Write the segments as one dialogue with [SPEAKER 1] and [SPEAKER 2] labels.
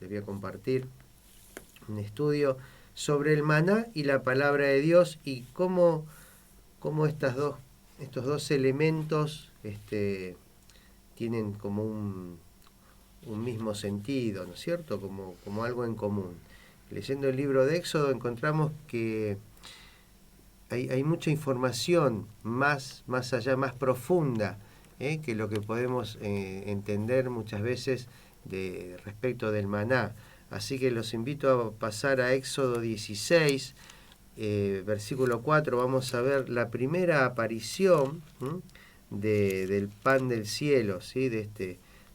[SPEAKER 1] les voy a compartir un estudio sobre el maná y la palabra de Dios y cómo estos dos elementos tienen como un mismo sentido, ¿no es cierto? Como algo en común. Leyendo el libro de Éxodo encontramos que hay mucha información más allá, más profunda, que lo que podemos entender muchas veces respecto del maná. Así que los invito a pasar a Éxodo 16, versículo 4. Vamos a ver la primera aparición del pan del cielo, ¿sí? de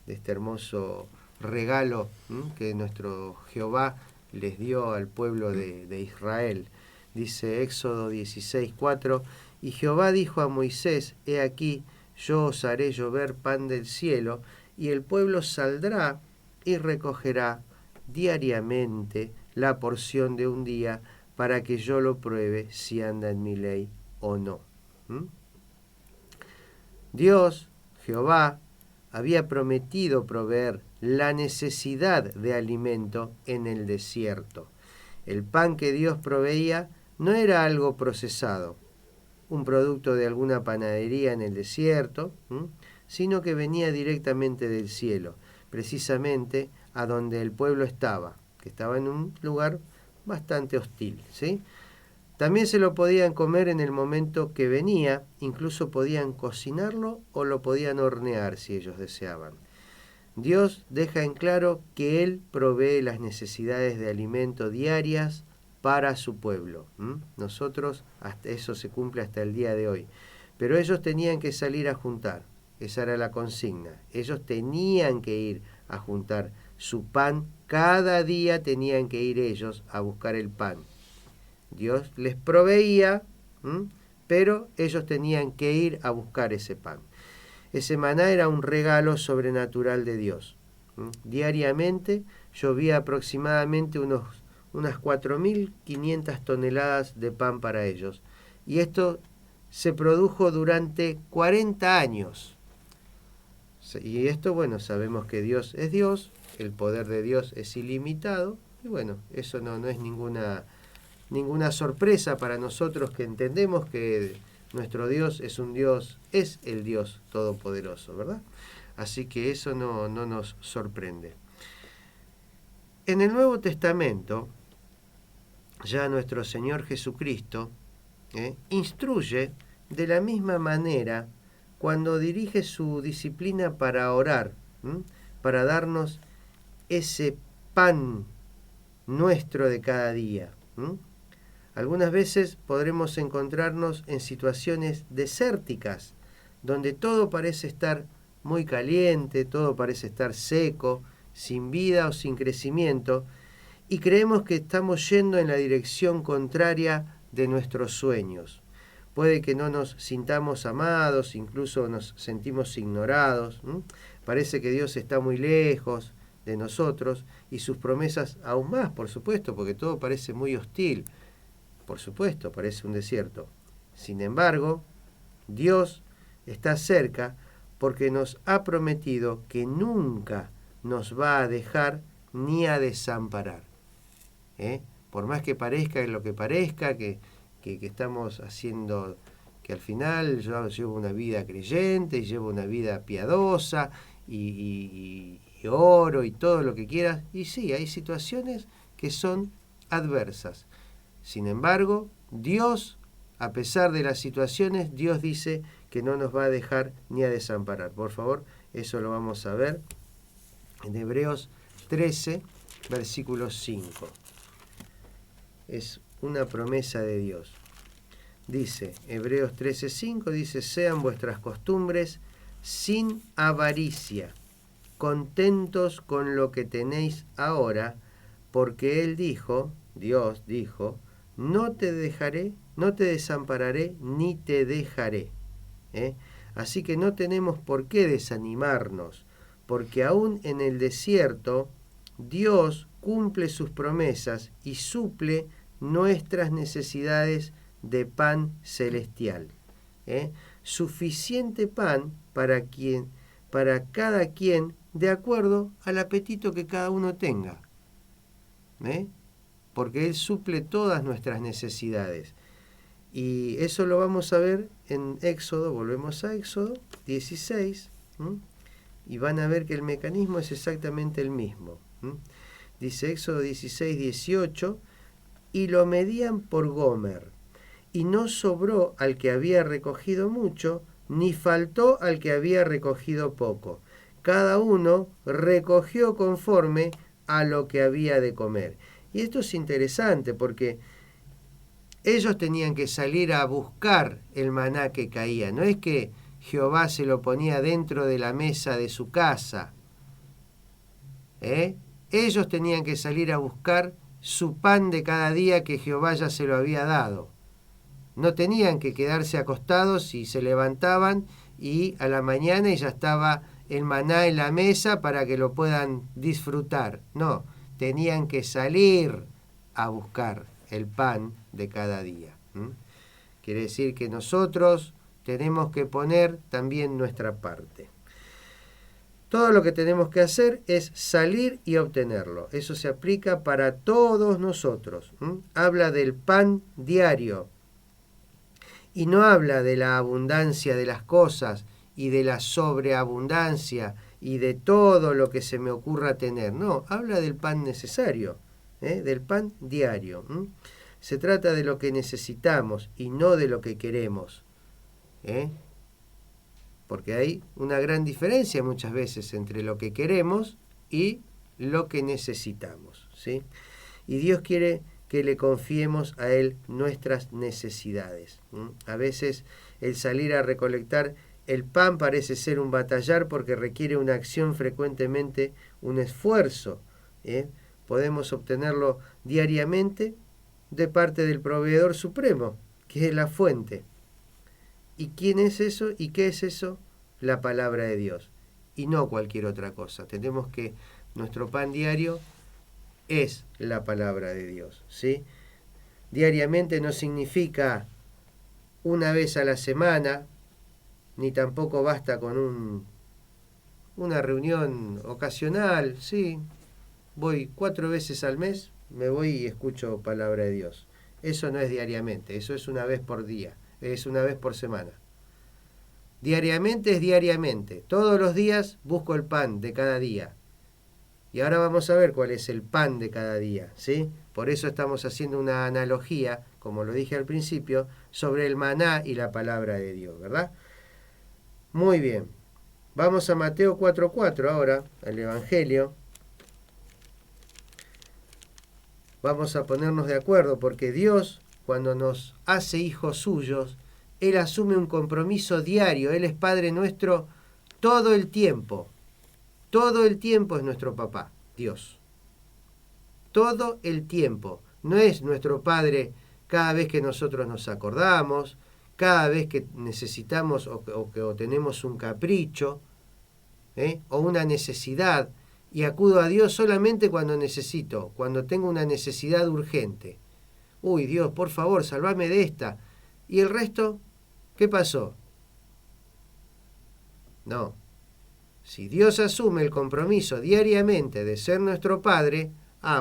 [SPEAKER 1] este hermoso regalo que nuestro Jehová les dio al pueblo de Israel. Dice Éxodo 16, 4, y Jehová dijo a Moisés, he aquí, yo os haré llover pan del cielo, y el pueblo saldrá y recogerá diariamente la porción de un día, para que yo lo pruebe si anda en mi ley o no. Dios, Jehová, había prometido proveer la necesidad de alimento en el desierto. El pan que Dios proveía no era algo procesado, un producto de alguna panadería en el desierto, sino que venía directamente del cielo, precisamente a donde el pueblo estaba, que estaba en un lugar bastante hostil, ¿sí? También se lo podían comer en el momento que venía, incluso podían cocinarlo o lo podían hornear si ellos deseaban. Dios deja en claro que Él provee las necesidades de alimento diarias para su pueblo. Nosotros, hasta eso se cumple hasta el día de hoy. Pero ellos tenían que salir a juntar, esa era la consigna. Ellos tenían que ir a juntar su pan, cada día tenían que ir ellos a buscar el pan. Dios les proveía, pero ellos tenían que ir a buscar ese pan. Ese maná era un regalo sobrenatural de Dios. Diariamente llovía aproximadamente unas 4.500 toneladas de pan para ellos. Y esto se produjo durante 40 años. Y esto, bueno, sabemos que Dios es Dios, el poder de Dios es ilimitado, y bueno, eso no es ninguna sorpresa para nosotros que entendemos que nuestro Dios es el Dios todopoderoso, ¿verdad? Así que eso no nos sorprende. En el Nuevo Testamento, ya nuestro Señor Jesucristo instruye de la misma manera cuando dirige su disciplina para orar, para darnos ese pan nuestro de cada día. Algunas veces podremos encontrarnos en situaciones desérticas, donde todo parece estar muy caliente, todo parece estar seco, sin vida o sin crecimiento, y creemos que estamos yendo en la dirección contraria de nuestros sueños. Puede que no nos sintamos amados, incluso nos sentimos ignorados. Parece que Dios está muy lejos de nosotros y sus promesas aún más, por supuesto, porque todo parece muy hostil. Por supuesto, parece un desierto. Sin embargo, Dios está cerca porque nos ha prometido que nunca nos va a dejar ni a desamparar. Por más que parezca lo que parezca, que estamos haciendo, que al final yo llevo una vida creyente, y llevo una vida piadosa, y oro y todo lo que quieras, y sí, hay situaciones que son adversas. Sin embargo, Dios, a pesar de las situaciones, Dios dice que no nos va a dejar ni a desamparar. Por favor, eso lo vamos a ver en Hebreos 13, versículo 5. Es una promesa de Dios. Dice, Hebreos 13:5, dice, sean vuestras costumbres sin avaricia, contentos con lo que tenéis ahora, porque Él dijo, Dios dijo, no te dejaré, no te desampararé, ni te dejaré. Así que no tenemos por qué desanimarnos, porque aún en el desierto, Dios cumple sus promesas y suple nuestras necesidades de pan celestial. Suficiente pan para cada quien de acuerdo al apetito que cada uno tenga, porque Él suple todas nuestras necesidades. Y eso lo vamos a ver en Éxodo, volvemos a Éxodo 16, y van a ver que el mecanismo es exactamente el mismo. Dice Éxodo 16, 18, y lo medían por gomer, y no sobró al que había recogido mucho, ni faltó al que había recogido poco. Cada uno recogió conforme a lo que había de comer. Y esto es interesante porque ellos tenían que salir a buscar el maná que caía. No es que Jehová se lo ponía dentro de la mesa de su casa. Ellos tenían que salir a buscar su pan de cada día que Jehová ya se lo había dado. No tenían que quedarse acostados y se levantaban y a la mañana ya estaba el maná en la mesa para que lo puedan disfrutar. No, tenían que salir a buscar el pan de cada día. Quiere decir que nosotros tenemos que poner también nuestra parte. Todo lo que tenemos que hacer es salir y obtenerlo. Eso se aplica para todos nosotros. Habla del pan diario. Y no habla de la abundancia de las cosas y de la sobreabundancia y de todo lo que se me ocurra tener. No, habla del pan necesario, del pan diario. Se trata de lo que necesitamos y no de lo que queremos. Porque hay una gran diferencia muchas veces entre lo que queremos y lo que necesitamos, ¿sí? Y Dios quiere que le confiemos a Él nuestras necesidades. A veces el salir a recolectar el pan parece ser un batallar porque requiere una acción, frecuentemente un esfuerzo. Podemos obtenerlo diariamente de parte del proveedor supremo, que es la fuente. ¿Y quién es eso? ¿Y qué es eso? La palabra de Dios. Y no cualquier otra cosa. Tenemos que nuestro pan diario es la palabra de Dios, ¿sí? Diariamente no significa una vez a la semana, ni tampoco basta con una reunión ocasional, ¿sí? Voy 4 veces al mes, me voy y escucho palabra de Dios. Eso no es diariamente, eso es una vez por día, es una vez por semana. Diariamente es diariamente, todos los días busco el pan de cada día. Y ahora vamos a ver cuál es el pan de cada día, ¿sí? Por eso estamos haciendo una analogía, como lo dije al principio, sobre el maná y la palabra de Dios, ¿verdad? Muy bien. Vamos a Mateo 4:4 ahora, al Evangelio. Vamos a ponernos de acuerdo porque Dios, cuando nos hace hijos suyos, Él asume un compromiso diario. Él es Padre nuestro todo el tiempo. Todo el tiempo es nuestro papá, Dios. Todo el tiempo. No es nuestro Padre cada vez que nosotros nos acordamos, cada vez que necesitamos o tenemos un capricho, o una necesidad, y acudo a Dios solamente cuando necesito, cuando tengo una necesidad urgente. Uy, Dios, por favor, salvame de esta. ¿Y el resto? ¿Qué pasó? No. Si Dios asume el compromiso diariamente de ser nuestro Padre,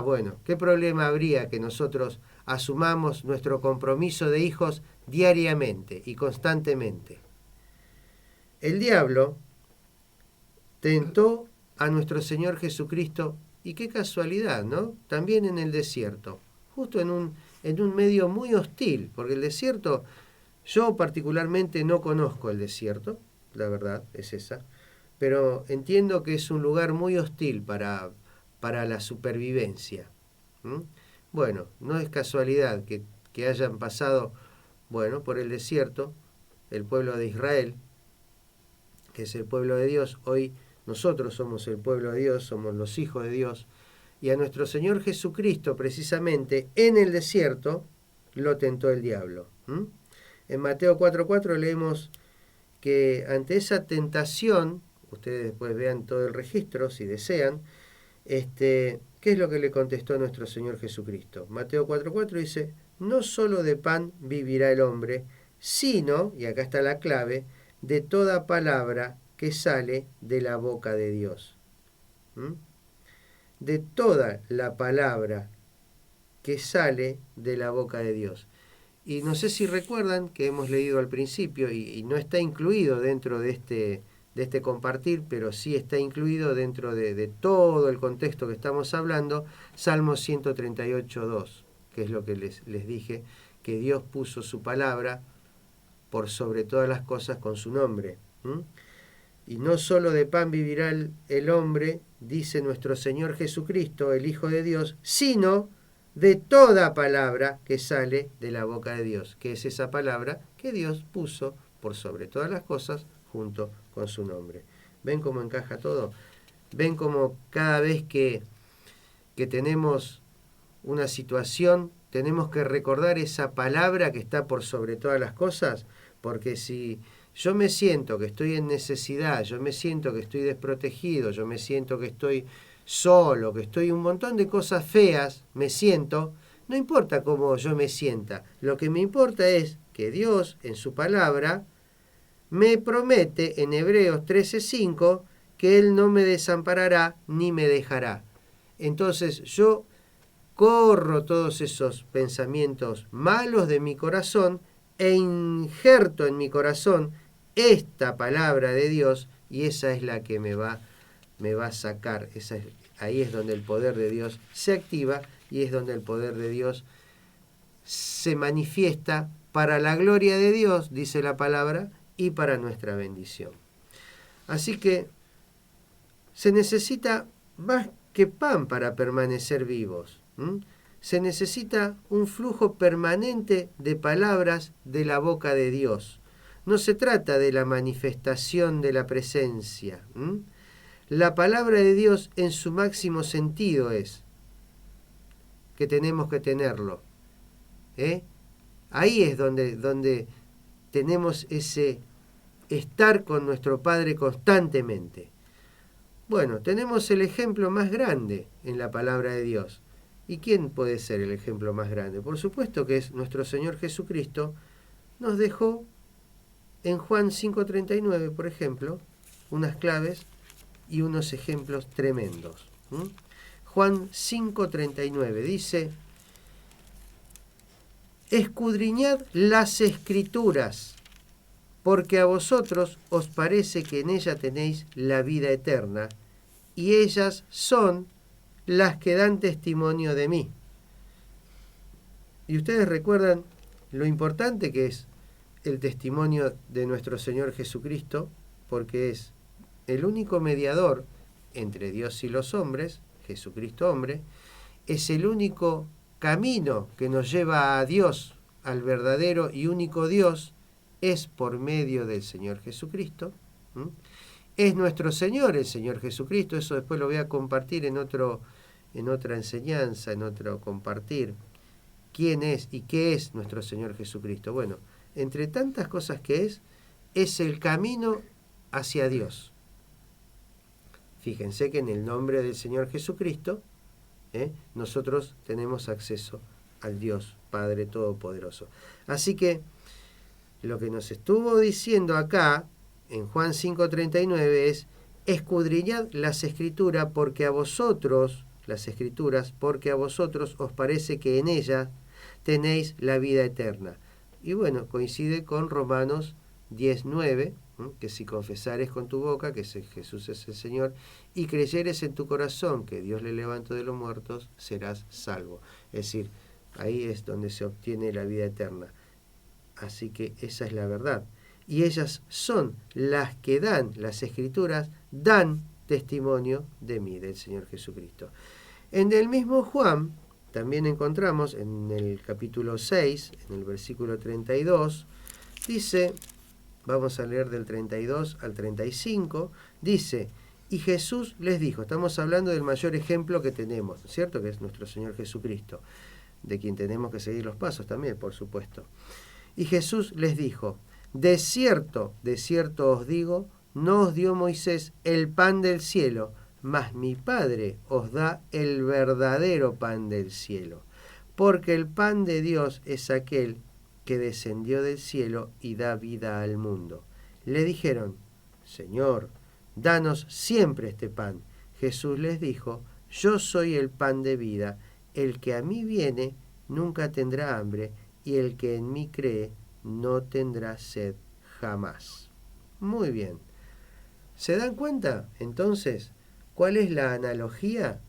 [SPEAKER 1] bueno, ¿qué problema habría que nosotros asumamos nuestro compromiso de hijos diariamente y constantemente? El diablo tentó a nuestro Señor Jesucristo, y qué casualidad, ¿no? También en el desierto, justo en un medio muy hostil, porque el desierto, yo particularmente no conozco el desierto, la verdad es esa, pero entiendo que es un lugar muy hostil para la supervivencia. Bueno, no es casualidad que hayan pasado, por el desierto, el pueblo de Israel, que es el pueblo de Dios. Hoy nosotros somos el pueblo de Dios, somos los hijos de Dios, y a nuestro Señor Jesucristo, precisamente en el desierto, lo tentó el diablo. En Mateo 4:4 leemos que ante esa tentación, ustedes después vean todo el registro si desean, ¿qué es lo que le contestó nuestro Señor Jesucristo? Mateo 4:4 dice, no solo de pan vivirá el hombre, sino, y acá está la clave, de toda palabra que sale de la boca de Dios. De toda la palabra que sale de la boca de Dios. Y no sé si recuerdan que hemos leído al principio, y no está incluido dentro de este compartir, pero sí está incluido dentro de todo el contexto que estamos hablando, Salmo 138:2, que es lo que les dije, que Dios puso su palabra por sobre todas las cosas con su nombre. Y no solo de pan vivirá el hombre, dice nuestro Señor Jesucristo, el Hijo de Dios, sino de toda palabra que sale de la boca de Dios, que es esa palabra que Dios puso por sobre todas las cosas junto con su nombre. ¿Ven cómo encaja todo? ¿Ven cómo cada vez que tenemos una situación tenemos que recordar esa palabra que está por sobre todas las cosas? Porque si yo me siento que estoy en necesidad, yo me siento que estoy desprotegido, yo me siento que estoy solo, que estoy un montón de cosas feas, me siento, no importa cómo yo me sienta, lo que me importa es que Dios en su palabra me promete en Hebreos 13:5 que Él no me desamparará ni me dejará. Entonces yo corro todos esos pensamientos malos de mi corazón e injerto en mi corazón esta palabra de Dios, y esa es la que me va a sacar. Ahí es donde el poder de Dios se activa y es donde el poder de Dios se manifiesta para la gloria de Dios, dice la palabra, y para nuestra bendición. Así que se necesita más que pan para permanecer vivos. Se necesita un flujo permanente de palabras de la boca de Dios. No se trata de la manifestación de la presencia. La palabra de Dios en su máximo sentido es que tenemos que tenerlo. Ahí es donde tenemos ese estar con nuestro Padre constantemente. Bueno, tenemos el ejemplo más grande en la palabra de Dios. ¿Y quién puede ser el ejemplo más grande? Por supuesto que es nuestro Señor Jesucristo. Nos dejó en Juan 5:39, por ejemplo, unas claves y unos ejemplos tremendos. Juan 5:39 dice: escudriñad las Escrituras, porque a vosotros os parece que en ella tenéis la vida eterna, y ellas son las que dan testimonio de mí. Y ustedes recuerdan lo importante que es el testimonio de nuestro Señor Jesucristo, porque es el único mediador entre Dios y los hombres, Jesucristo hombre, es el único camino que nos lleva a Dios, al verdadero y único Dios, es por medio del Señor Jesucristo. Es nuestro Señor, el Señor Jesucristo. Eso después lo voy a compartir en otra enseñanza, en otro compartir. ¿Quién es y qué es nuestro Señor Jesucristo? Bueno, entre tantas cosas que es el camino hacia Dios. Fíjense que en el nombre del Señor Jesucristo, nosotros tenemos acceso al Dios Padre Todopoderoso. Así que lo que nos estuvo diciendo acá en Juan 5:39 es: escudriñad las Escrituras, porque a vosotros os parece que en ellas tenéis la vida eterna. Y bueno, coincide con Romanos 10:9, que si confesares con tu boca que Jesús es el Señor y creyeres en tu corazón que Dios le levantó de los muertos, serás salvo. Es decir, ahí es donde se obtiene la vida eterna. Así que esa es la verdad. Y ellas son las que las Escrituras dan testimonio de mí, del Señor Jesucristo. En el mismo Juan también encontramos en el capítulo 6, en el versículo 32, dice, vamos a leer del 32 al 35, dice: y Jesús les dijo, estamos hablando del mayor ejemplo que tenemos, ¿cierto? Que es nuestro Señor Jesucristo, de quien tenemos que seguir los pasos también, por supuesto. Y Jesús les dijo: de cierto os digo, no os dio Moisés el pan del cielo, mas mi Padre os da el verdadero pan del cielo. Porque el pan de Dios es aquel que descendió del cielo y da vida al mundo. Le dijeron: Señor, danos siempre este pan. Jesús les dijo: yo soy el pan de vida, el que a mí viene nunca tendrá hambre, y el que en mí cree no tendrá sed jamás. Muy bien. ¿Se dan cuenta entonces cuál es la analogía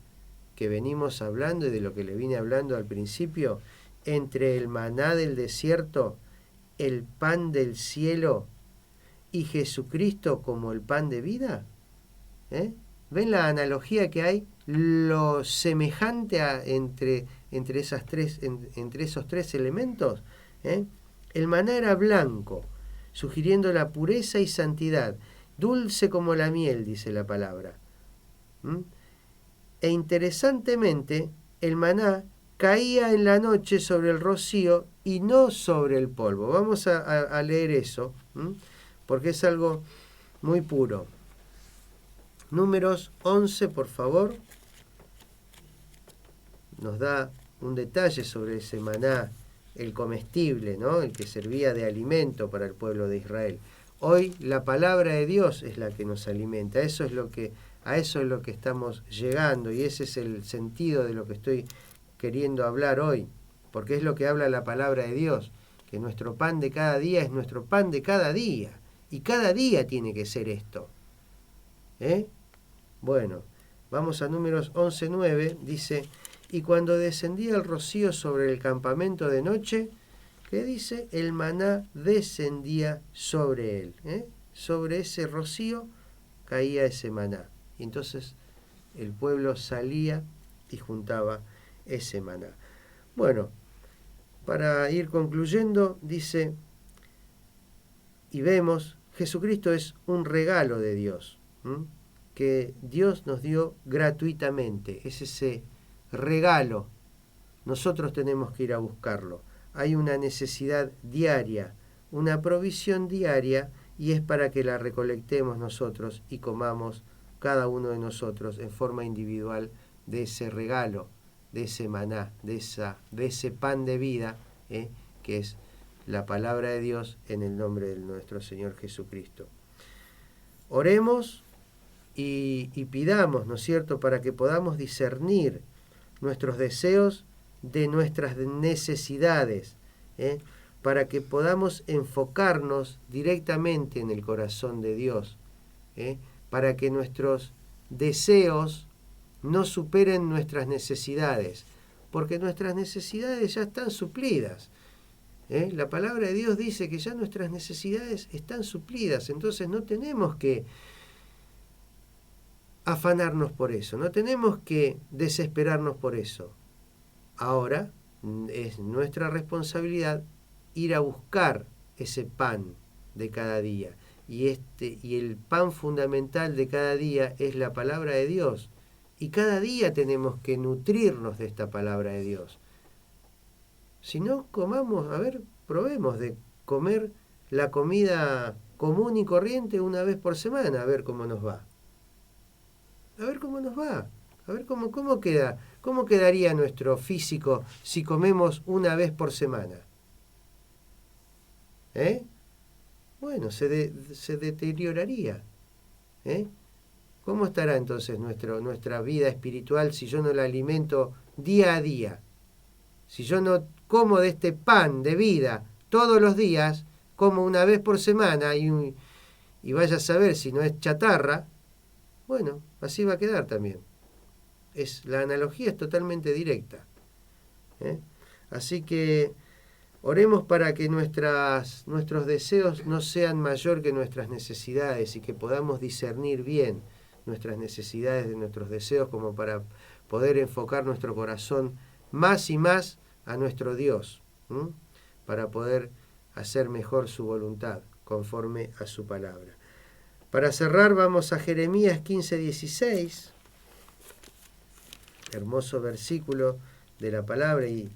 [SPEAKER 1] que venimos hablando y de lo que le vine hablando al principio entre el maná del desierto, el pan del cielo y Jesucristo como el pan de vida? ¿Ven la analogía que hay? Lo semejante entre esos tres elementos. El maná era blanco, sugiriendo la pureza y santidad, dulce como la miel, dice la palabra. E interesantemente, el maná caía en la noche sobre el rocío y no sobre el polvo. Vamos a leer eso, porque es algo muy puro. Números 11, por favor, nos da un detalle sobre ese maná, el comestible, ¿no? El que servía de alimento para el pueblo de Israel. Hoy la palabra de Dios es la que nos alimenta. A eso es lo que estamos llegando, y ese es el sentido de lo que estoy queriendo hablar hoy, porque es lo que habla la palabra de Dios, que nuestro pan de cada día es nuestro pan de cada día, y cada día tiene que ser esto. Bueno, vamos a Números 11:9, dice: y cuando descendía el rocío sobre el campamento de noche, ¿qué dice? El maná descendía sobre él. Sobre ese rocío caía ese maná. Y entonces el pueblo salía y juntaba ese maná. Bueno, para ir concluyendo, dice, y vemos, Jesucristo es un regalo de Dios, que Dios nos dio gratuitamente. Es ese regalo. Nosotros tenemos que ir a buscarlo. Hay una necesidad diaria, una provisión diaria, y es para que la recolectemos nosotros y comamos cada uno de nosotros en forma individual de ese regalo, de ese maná, de ese pan de vida, que es la palabra de Dios, en el nombre de nuestro Señor Jesucristo. Oremos y pidamos, ¿no es cierto?, para que podamos discernir nuestros deseos de nuestras necesidades, para que podamos enfocarnos directamente en el corazón de Dios, para que nuestros deseos no superen nuestras necesidades, porque nuestras necesidades ya están suplidas. La palabra de Dios dice que ya nuestras necesidades están suplidas, entonces no tenemos que afanarnos por eso, no tenemos que desesperarnos por eso. Ahora es nuestra responsabilidad ir a buscar ese pan de cada día, y el pan fundamental de cada día es la palabra de Dios, y cada día tenemos que nutrirnos de esta palabra de Dios. Si no, probemos de comer la comida común y corriente una vez por semana, a ver cómo nos va. A ver cómo nos va. A ver cómo queda. ¿Cómo quedaría nuestro físico si comemos una vez por semana? Bueno, se deterioraría. ¿Cómo estará entonces nuestra vida espiritual si yo no la alimento día a día? Si yo no como de este pan de vida todos los días, como una vez por semana y vaya a saber si no es chatarra, bueno, así va a quedar también. La analogía es totalmente directa. Así que oremos para que nuestros deseos no sean mayor que nuestras necesidades, y que podamos discernir bien nuestras necesidades de nuestros deseos, como para poder enfocar nuestro corazón más y más a nuestro Dios, para poder hacer mejor su voluntad conforme a su palabra. Para cerrar, vamos a Jeremías 15:16, hermoso versículo de la palabra, y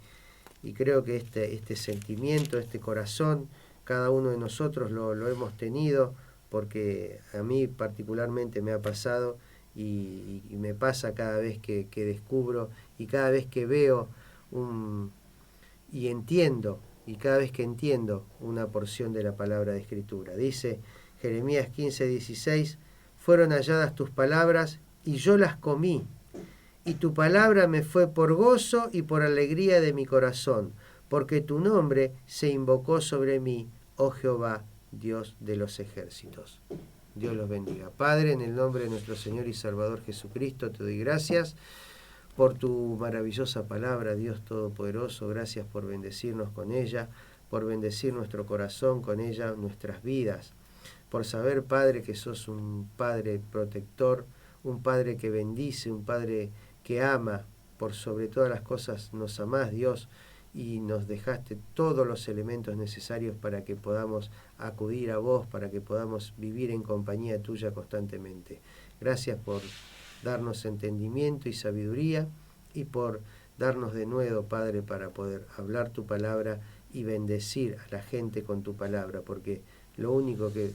[SPEAKER 1] creo que este sentimiento, este corazón, cada uno de nosotros lo hemos tenido, porque a mí particularmente me ha pasado y me pasa cada vez que descubro y cada vez que veo y entiendo, y cada vez que entiendo una porción de la palabra de Escritura. Dice Jeremías 15:16: fueron halladas tus palabras y yo las comí, y tu palabra me fue por gozo y por alegría de mi corazón, porque tu nombre se invocó sobre mí, oh Jehová, Dios de los ejércitos. Dios los bendiga. Padre, en el nombre de nuestro Señor y Salvador Jesucristo, te doy gracias por tu maravillosa palabra, Dios Todopoderoso. Gracias por bendecirnos con ella, por bendecir nuestro corazón con ella, nuestras vidas. Por saber, Padre, que sos un Padre protector, un Padre que bendice, un Padre que ama. Por sobre todas las cosas nos amás, Dios, y nos dejaste todos los elementos necesarios para que podamos acudir a vos, para que podamos vivir en compañía tuya constantemente. Gracias por darnos entendimiento y sabiduría, y por darnos de nuevo, Padre, para poder hablar tu palabra y bendecir a la gente con tu palabra, porque lo único que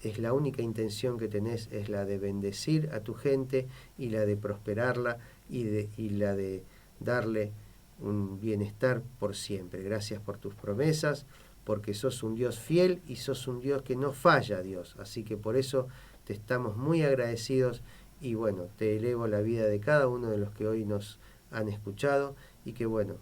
[SPEAKER 1] es la única intención que tenés es la de bendecir a tu gente y la de prosperarla y la de darle un bienestar por siempre. Gracias por tus promesas, porque sos un Dios fiel y sos un Dios que no falla, Dios. Así que por eso te estamos muy agradecidos y bueno, te elevo la vida de cada uno de los que hoy nos han escuchado y que bueno,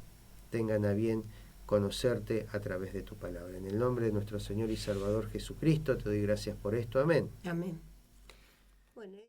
[SPEAKER 1] tengan a bien conocerte a través de tu palabra. En el nombre de nuestro Señor y Salvador Jesucristo te doy gracias por esto. Amén.
[SPEAKER 2] Amén. Bueno.